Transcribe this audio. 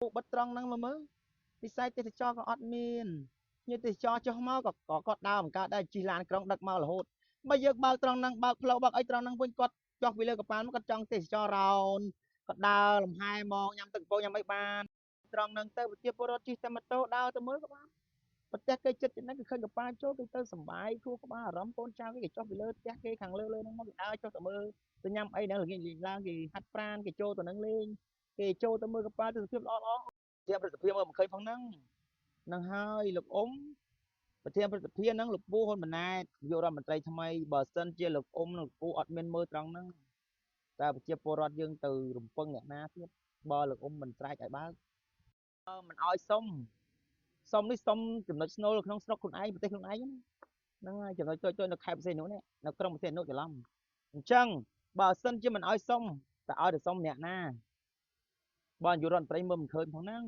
ពួកបិទត្រង់ហ្នឹងមើលវិស័យទេសចរក៏អត់មានញាតិទេសចរចុះមកក៏គាត់ដើរបង្កើតដែរជិះឡានក្រុងដឹកមករហូតបើយើងបើកត្រង់ហ្នឹងបើកផ្លូវបើកអីត្រង់ហ្នឹងវិញគាត់ចុះពីលើកប៉ាល់មកគាត់ចង់ទេសចររោនគាត់ដើរលំហែមកញ៉ាំទឹកកកញ៉ាំអីបានត្រង់ហ្នឹងទៅប្រជាពលរដ្ឋជិះតែម៉ូតូដើរទៅមើលក៏បានប្រទេសគេចិត្តហ្នឹងគឺឃើញកប៉ាល់ចូលទៅសុបាយគួរក្បាលអារម្មណ៍កូនចៅគេចុះពីលើផ្ទះគេខាងលើហ្នឹងមកគេដើរចុះទៅមើលទៅញ៉ាំអីហ្នឹងល្ងាចឡើងគេហាត់ប្រាណគេចូលទៅហ្នឹងលេងគេចូលទៅមើលកប៉ាល់ទិដ្ឋភាពល្អជាប្រសិទ្ធភាពមើលមិនឃើញផងហ្នឹងនឹងហើយលោកអ៊ុំប្រធានប្រសិទ្ធភាពហ្នឹងលោកពូហ៊ុនម៉ាណែតនាយករដ្ឋមន្ត្រីថ្មីបើសិនជាលោកអ៊ុំនិងលោកពូអត់មានមើលត្រង់ហ្នឹងតែប្រជាពលរដ្ឋយើងទៅរំពឹងអ្នកណាទៀតបើលោកអ៊ុំមិនស្រែកឲ្យបើកមិនឲ្យសុំនេះសុំចំណុចស្នូលក្នុងស្រុកខ្លួនឯងប្រទេសខ្លួនឯងហ្នឹងហើយចំណុចតូចៗនៅខេត្តផ្សេងនោះនេះនៅក្រុងប្រទេសនោះច្រឡំអញ្ចឹងបើសិនជាមិនឲ្យសុំតើឲ្យទៅសុំអ្នកណាបើនាយករដ្ឋមន្ត្រីមើលមិនឃើញផងហ្នឹង